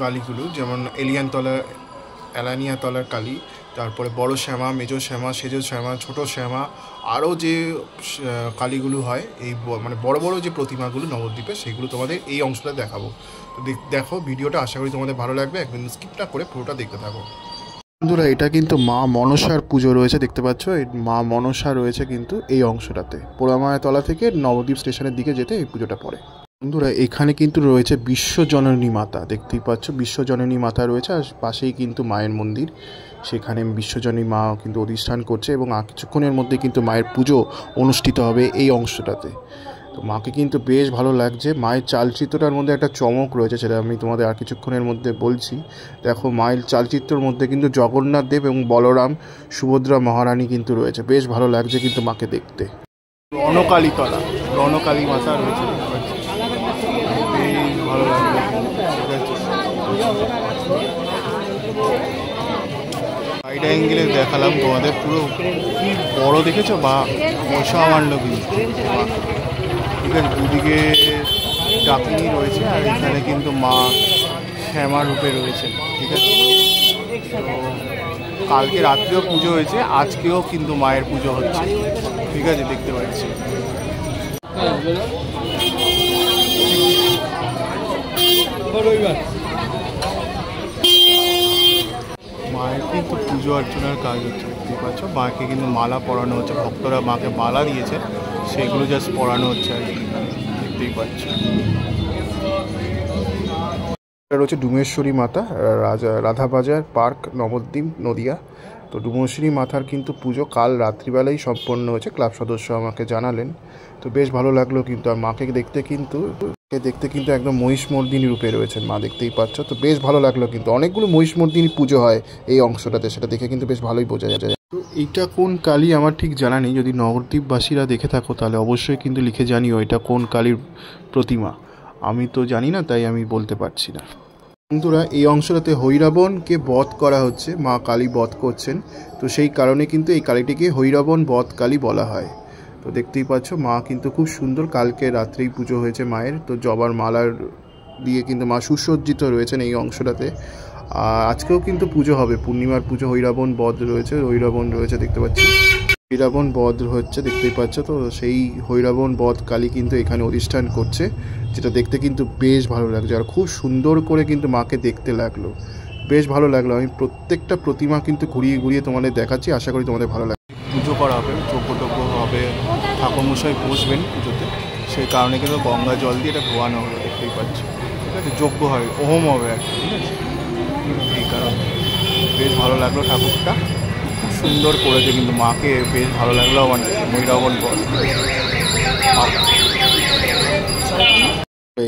কালীগুলো, যেমন এলানিয়া তলার কালী, তারপরে বড় শ্যামা, মেজো শ্যামা, সেজো শ্যামা, ছোটো শ্যামা, আরও যে কালীগুলো হয় এই মানে বড় বড় যে প্রতিমাগুলো নবদ্বীপে, সেগুলো তোমাদের এই অংশটা দেখাবো। তো দেখো ভিডিওটা, আশা করি তোমাদের ভালো লাগবে, একদম স্কিপ না করে পুরোটা দেখতে থাকো। বন্ধুরা, এটা কিন্তু মা মনসার পুজো রয়েছে, দেখতে পাচ্ছ এই মা মনসা রয়েছে কিন্তু এই অংশটাতে। পোড়ামায়াতলা থেকে নবদ্বীপ স্টেশনের দিকে যেতে এই পুজোটা পড়ে। বন্ধুরা, এখানে কিন্তু রয়েছে বিশ্বজননী মাতা, দেখতেই পাচ্ছ বিশ্বজননী মাতা রয়েছে, আর পাশেই কিন্তু মায়ের মন্দির, সেখানে বিশ্বজননী মা কিন্তু অধিষ্ঠান করছে এবং কিছুক্ষণের মধ্যে কিন্তু মায়ের পুজো অনুষ্ঠিত হবে এই অংশটাতে। তো মাকে কিন্তু বেশ ভালো লাগছে। মায়ের চালচিত্রটার মধ্যে একটা চমক রয়েছে, সেটা আমি তোমাদের আর কিছুক্ষণের মধ্যে বলছি। দেখো মায়ের চালচিত্রের মধ্যে কিন্তু জগন্নাথ দেব এবং বলরাম, সুভদ্রা মহারানী কিন্তু রয়েছে, বেশ ভালো লাগছে কিন্তু মাকে দেখতে। রণকালীতলা, রণকালী মাতা রয়েছে, বেশ ভালো লাগবে, ঠিক আছে। সাইড অ্যাঙ্গেলে দেখালাম তোমাদের, পুরো কি বড় দেখেছো বা অসামান্য কিন্তু, ঠিক আছে। দুদিকে ডাকিনী রয়েছে আর এখানে কিন্তু মা শ্যামা রূপে রয়েছে, ঠিক আছে। তো কালকে রাত্রেও পুজো হয়েছে, আজকেও কিন্তু মায়ের পুজো হচ্ছে, ঠিক আছে, দেখতে পাচ্ছি। মায়ের কিন্তু পুজো অর্চনার কাজ হচ্ছে, দেখতেই পাচ্ছ। মাকে কিন্তু মালা পরানো হচ্ছে, ভক্তরা মাকে মালা দিয়েছে, সেগুলো জাস্ট পরানো হচ্ছে আর কি, দেখতেই পাচ্ছ। এটা রয়েছে ডুমেশ্বরী মাতা, রাধাবাজার পার্ক, নবদ্বীপ, নদিয়া। তো ডুমেশ্বরী মাতার কিন্তু পুজো কাল রাত্রিবেলাই সম্পন্ন হয়েছে, ক্লাব সদস্য আমাকে জানালেন। তো বেশ ভালো লাগলো কিন্তু। আর মাকে দেখতে কিন্তু একদম মহিষমর্দিনী রূপে রয়েছেন মা, দেখতেই পাচ্ছ। তো বেশ ভালো লাগলো কিন্তু, অনেকগুলো মহিষমর্দিনী পুজো হয় এই অংশটাতে, সেটা দেখে কিন্তু বেশ ভালোই বোঝা যায়। তো এইটা কোন কালী আমার ঠিক জানা নেই, যদি নবদ্বীপবাসীরা দেখে থাকো তাহলে অবশ্যই কিন্তু লিখে জানিও এটা কোন কালীর প্রতিমা। আমি তো জানি না, তাই আমি বলতে পারছি না। বন্ধুরা, এই অংশটাতে হৈরাবণকে বধ করা হচ্ছে, মা কালী বধ করছেন, তো সেই কারণে কিন্তু এই কালীটিকে হৈরাবণ বধ কালী বলা হয়। তো দেখতেই পাচ্ছ মা কিন্তু খুব সুন্দর, কালকে রাত্রেই পুজো হয়েছে মায়ের। তো জবার মালার দিয়ে কিন্তু মা সুসজ্জিত রয়েছেন এই অংশটাতে। আর আজকেও কিন্তু পুজো হবে, পূর্ণিমার পুজো, হৈরাবণ বধ রয়েছে, হৈরাবণ রয়েছে, দেখতে পাচ্ছি হৈরাবণ বধ হচ্ছে, দেখতেই পাচ্ছ। তো সেই হৈরাবণ বধ কালী কিন্তু এখানে অধিষ্ঠান করছে, যেটা দেখতে কিন্তু বেশ ভালো লাগছে। আর খুব সুন্দর করে কিন্তু মাকে দেখতে লাগলো, বেশ ভালো লাগলো। আমি প্রত্যেকটা প্রতিমা কিন্তু ঘুরিয়ে ঘুরিয়ে তোমাদের দেখাচ্ছি, আশা করি তোমাদের ভালো লাগবে। পুজো করা হবে, যজ্ঞ হবে, ঠাকুরমশাই বসবেন পুজোতে, সেই কারণে কিন্তু গঙ্গা জল দিয়ে এটা ধোয়ানো হলো, দেখতেই পাচ্ছ, ঠিক আছে। যজ্ঞ হয়, হোম হবে আর কি, ঠিক আছে। এই কারণে বেশ ভালো লাগলো, ঠাকুরটা খুব সুন্দর করেছে কিন্তু, মাকে বেশ ভালো লাগলো আমার। হৈরাবণ বধ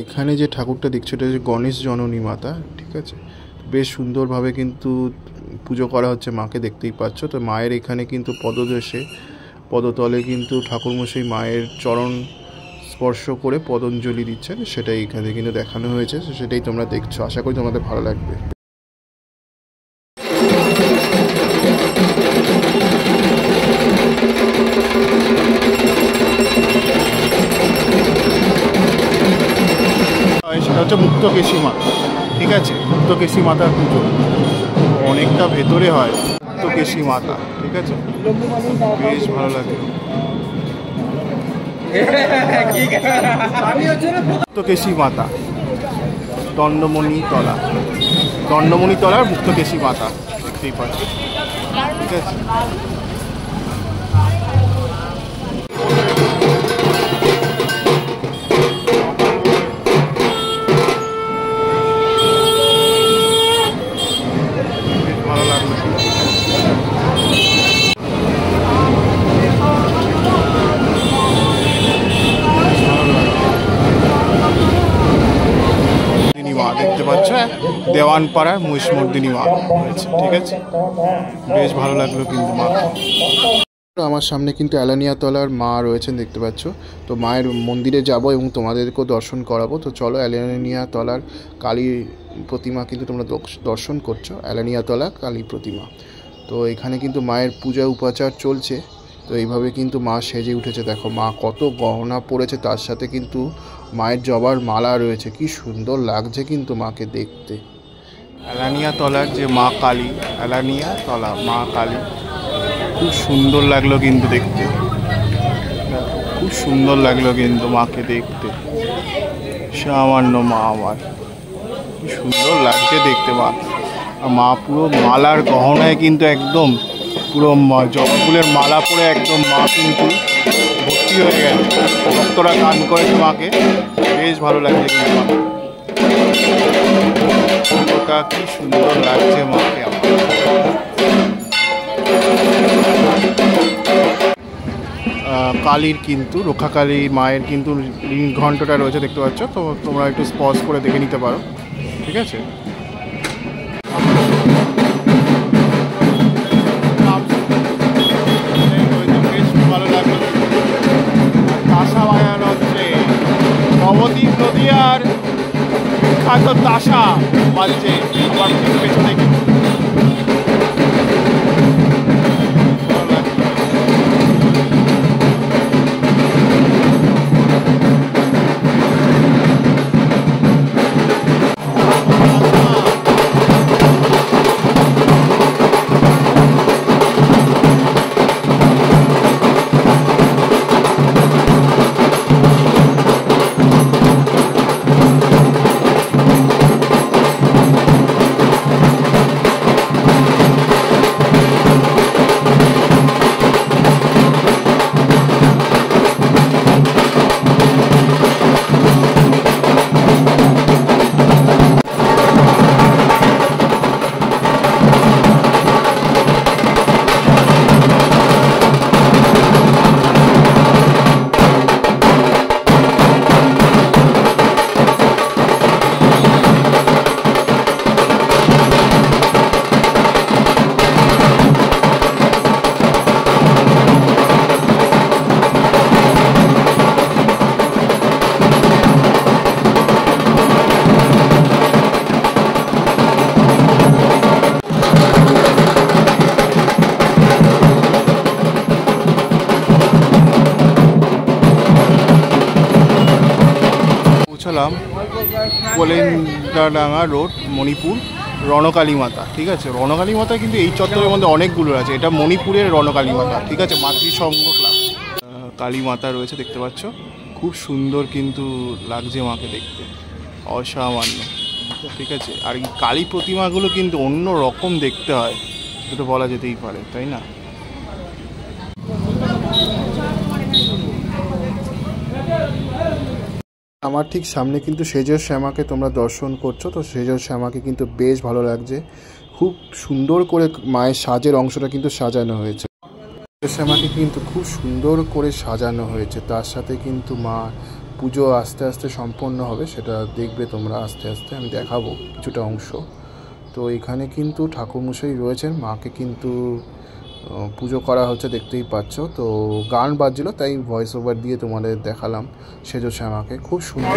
এখানে যে ঠাকুরটা দেখছো, এটা হচ্ছে গণেশ জননী মাতা, ঠিক আছে। বেশ সুন্দরভাবে কিন্তু পুজো করা হচ্ছে মাকে, দেখতেই পাচ্ছ। তো মায়ের এখানে কিন্তু পদতলে কিন্তু ঠাকুরমশাই মায়ের চরণ স্পর্শ করে পদঞ্জলি দিচ্ছেন, সেটাই এখানে কিন্তু দেখানো হয়েছে, সেটাই তোমরা দেখছো, আশা করি তোমাদের ভালো লাগবে। সেটা হচ্ছে মুক্তকেশী মাতা, ঠিক আছে। মুক্তকেশী মাতার পুজো অনেকটা ভেতরে হয়, মুক্তকেশী মাতা, ঠিক আছে। বেশ ভালো লাগে। মুক্তকেশী মাতা, দণ্ডমণি তলার মুক্তকেশী মাতা, দেখতেই পাচ্ছি, ঠিক আছে। দেখতে পাচ্ছ দেওয়ানপাড়ার মহিষমর্দিনী মা রয়েছে, ঠিক আছে। বেশ ভালো লাগলো কিন্তু মা। আমার সামনে কিন্তু এলানিয়াতলার মা রয়েছেন, দেখতে পাচ্ছ। তো মায়ের মন্দিরে যাব এবং তোমাদেরকেও দর্শন করাবো। তো চলো, এলানিয়াতলার কালী প্রতিমা কিন্তু তোমরা দর্শন করছো, এলানিয়াতলা কালী প্রতিমা। তো এখানে কিন্তু মায়ের পূজা উপাচার চলছে। তো এইভাবে কিন্তু মা সেজে উঠেছে, দেখো মা কত গহনা পরেছে, তার সাথে কিন্তু মায়ের জবার মালা রয়েছে, কি সুন্দর লাগছে কিন্তু মাকে দেখতে, এলানিয়া তলার যে মা কালী, এলানিয়া তলা মা কালী, খুব সুন্দর লাগলো কিন্তু দেখতে, খুব সুন্দর লাগলো কিন্তু মাকে দেখতে। সামান্য মা আমার খুব সুন্দর লাগছে দেখতে মা। আর মা পুরো মালার গহনায় কিন্তু একদম পুরো জবা ফুলের মালা পরে একদম মা কিন্তু ভর্তি হয়ে গেছে। ভক্তরা গান করেছে মাকে, বেশ ভালো লাগছে কিন্তু মাকে। ওটা কি সুন্দর লাগছে মাকে আমার। কালীর কিন্তু রক্ষাকালী মায়ের কিন্তু ঘণ্টটা রয়েছে দেখতে পাচ্ছ, তো তোমরা একটু পজ করে দেখে নিতে পারো, ঠিক আছে। ভালো লাগলো। তাসা বাজানো হচ্ছে, নবদ্বীপ নদীয়ার বিখ্যাত তাসা বাজছে আমার পেছনে। পৌঁছালাম কলেন্ডাডাঙ্গা রোড, মণিপুর, রণকালী মাতা, ঠিক আছে। রণকালী মাতা কিন্তু এই চত্বরের মধ্যে অনেকগুলো আছে, এটা মণিপুরের রণকালী মাতা, ঠিক আছে। মাতৃসংঘ ক্লাব কালী মাতা রয়েছে দেখতে পাচ্ছ, খুব সুন্দর কিন্তু লাগছে মাকে দেখতে, অসামান্য, ঠিক আছে। আর এই কালী প্রতিমাগুলো কিন্তু অন্য রকম দেখতে হয়, সেটা বলা যেতেই পারে, তাই না। আমার ঠিক সামনে কিন্তু সেজর শ্যামাকে তোমরা দর্শন করছো, তো সেজর শ্যামাকে কিন্তু বেশ ভালো লাগছে, খুব সুন্দর করে মায়ের সাজের অংশটা কিন্তু সাজানো হয়েছে। সেজর শ্যামাকে কিন্তু খুব সুন্দর করে সাজানো হয়েছে, তার সাথে কিন্তু মা পুজো আস্তে আস্তে সম্পন্ন হবে, সেটা দেখবে তোমরা আস্তে আস্তে, আমি দেখাবো কিছুটা অংশ। তো এখানে কিন্তু ঠাকুরমশাই রয়েছেন, মাকে কিন্তু পুজো করা হচ্ছে দেখতেই পাচ্ছ। তো গান বাজছিল, তাই ভয়েস ওভার দিয়ে তোমাদের দেখালাম সেজো শ্যামাকে, খুব সুন্দর।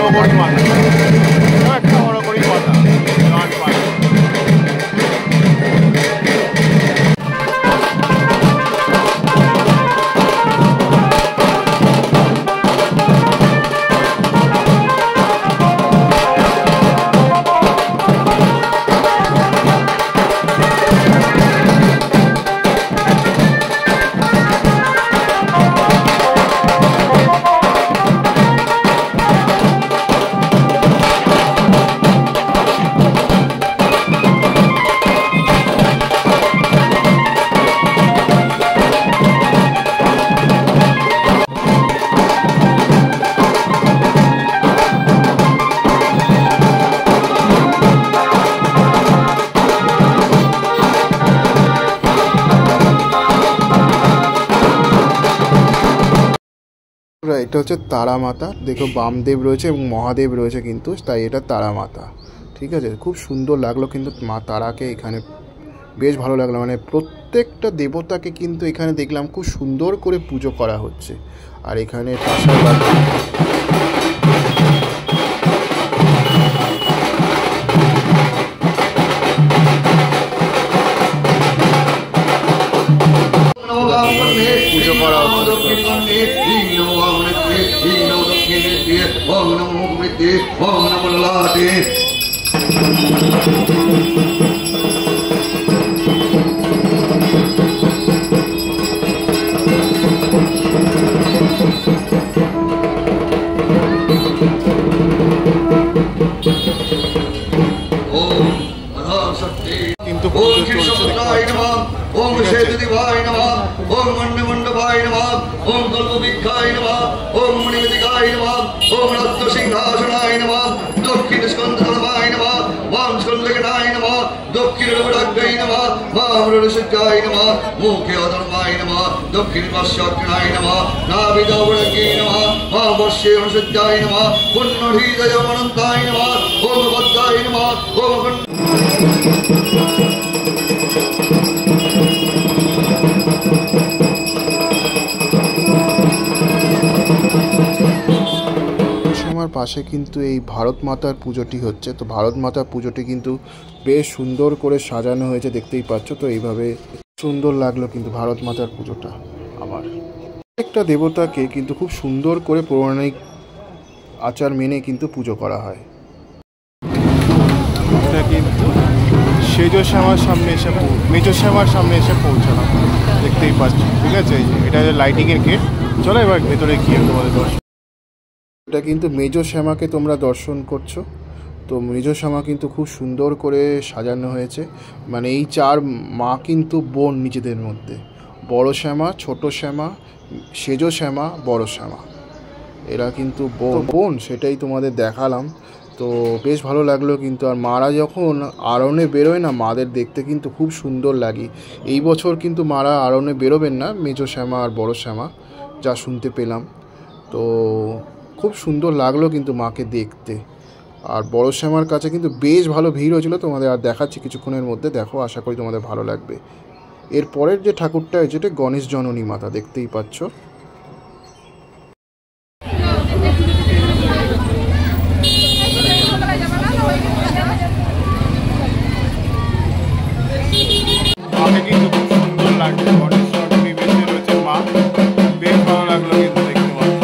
এটা হচ্ছে তারা মাতা, দেখো বামদেব রয়েছে এবং মহাদেব রয়েছে কিন্তু, তাই এটা তারা মাতা, ঠিক আছে। খুব সুন্দর লাগলো কিন্তু মা তারাকে এখানে, বেশ ভালো লাগলো, মানে প্রত্যেকটা দেবতাকে কিন্তু এখানে দেখলাম খুব সুন্দর করে পুজো করা হচ্ছে। আর এখানে পুজো করা হচ্ছে। কিন্তু ओम शेतुदिवाय नमः ओम मण्डमण्डपाय नमः ओम कल्पवृक्षाय नमः ओम मणिमतिकाय नमः ओम रत्नसिंहासनाय नमः दक्षिण स्कन्दतलवाय नमः वाम स्कन्दगणाय नमः दक्षिण रवडाग्राय नमः वाम रसज्जाय नमः मुखे अधर्माय नमः दक्षिण पश्चाग्नाय नमः नाभिदावडगे नमः वाम वर्षे रसज्जाय नमः पुण्यहृदय अनन्ताय नमः ओम बद्धाय नमः ओम আমার পাশে কিন্তু এই ভারত মাতার পুজোটি হচ্ছে। তো ভারত মাতার পুজোটি কিন্তু বেশ সুন্দর করে সাজানো হয়েছে, দেখতেই পাচ্ছ। তো এইভাবে সুন্দর লাগলো কিন্তু ভারত মাতার পুজোটা। আমার একটা দেবতাকে কিন্তু খুব সুন্দর করে পৌরাণিক আচার মেনে কিন্তু পুজো করা হয়। এটা কিন্তু সেজ শ্যামার সামনে এসে মেজ শ্যামার সামনে এসে পৌঁছালাম, দেখতেই পাচ্ছ। ঠিক আছে, এটা লাইটিংয়ের গেট। চলো এবার ভেতরে গিয়ে তোমাদের দর্শন। এটা কিন্তু মেজ শ্যামাকে তোমরা দর্শন করছো। তো মেজ শ্যামা কিন্তু খুব সুন্দর করে সাজানো হয়েছে। মানে এই চার মা কিন্তু বোন নিজেদের মধ্যে, বড় শ্যামা, ছোট শ্যামা, সেজ শ্যামা, বড় শ্যামা, এরা কিন্তু বোন। সেটাই তোমাদের দেখালাম। তো বেশ ভালো লাগলো কিন্তু। আর মারা যখন আরণে বেরোয় না, মাদের দেখতে কিন্তু খুব সুন্দর লাগে। এই বছর কিন্তু মারা আরণে বেরোবেন না, মেজ শ্যামা আর বড় শ্যামা, যা শুনতে পেলাম। তো খুব সুন্দর লাগলো কিন্তু মাকে দেখতে। আর বড় শ্যামার কাছে কিন্তু বেশ ভালো ভিড় হয়েছিল। তোমাদের আর দেখাচ্ছি কিছুক্ষণের মধ্যে, দেখো, আশা করি তোমাদের ভালো লাগবে। এর পরের যে ঠাকুরটা হয়েছে এটা গণেশ জননী মাতা, দেখতেই পাচ্ছ। মাকে কিন্তু খুব সুন্দর লাগছে, গণেশ জননী বেশি রয়েছে মা, বেশ ভালো লাগলো কিন্তু দেখতে পাচ্ছ।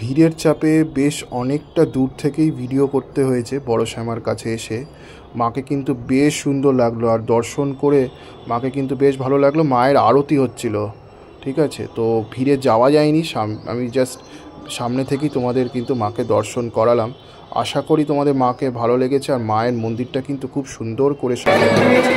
ভিড়ের চাপে বেশ অনেকটা দূর থেকেই ভিডিও করতে হয়েছে বড় শ্যামার কাছে এসে। মাকে কিন্তু বেশ সুন্দর লাগলো, আর দর্শন করে মাকে কিন্তু বেশ ভালো লাগলো। মায়ের আরতি হচ্ছিল, ঠিক আছে। তো ভিড়ে যাওয়া যায়নি, আমি জাস্ট সামনে থেকেই তোমাদের কিন্তু মাকে দর্শন করালাম। আশা করি তোমাদের মাকে ভালো লেগেছে। আর মায়ের মন্দিরটা কিন্তু খুব সুন্দর করে সাজানো হয়েছে।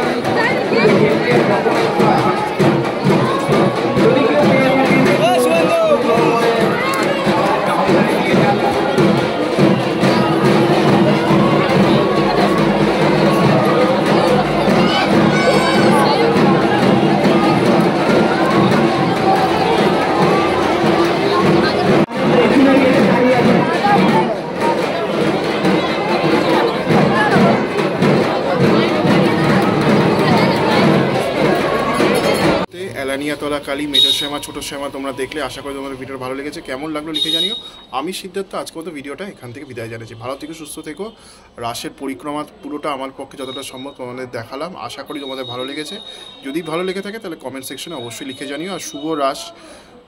এলানিয়াতলা কালী, মেজ শ্যামা, ছোটো শ্যামা তোমরা দেখলে। আশা করি তোমাদের ভিডিওটা ভালো লেগেছে। কেমন লাগলো লিখে জানিও। আমি সিদ্ধার্থ আজকে মতো ভিডিওটা এখান থেকে বিদায় জানাচ্ছি। ভালো থেকো, সুস্থ থেকো। রাসের পরিক্রমা পুরোটা আমার পক্ষে যতটা সম্ভব তোমাদের দেখালাম। আশা করি তোমাদের ভালো লেগেছে। যদি ভালো লেগে থাকে তাহলে কমেন্ট সেকশনে অবশ্যই লিখে জানিও। আর শুভ রাস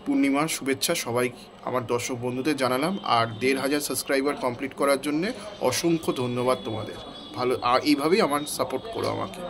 পূর্ণিমার শুভেচ্ছা সবাই আমার দর্শক বন্ধুদের জানালাম। আর ১৫০০ সাবস্ক্রাইবার কমপ্লিট করার জন্যে অসংখ্য ধন্যবাদ তোমাদের। ভালো, আর এইভাবেই আমার সাপোর্ট করো আমাকে।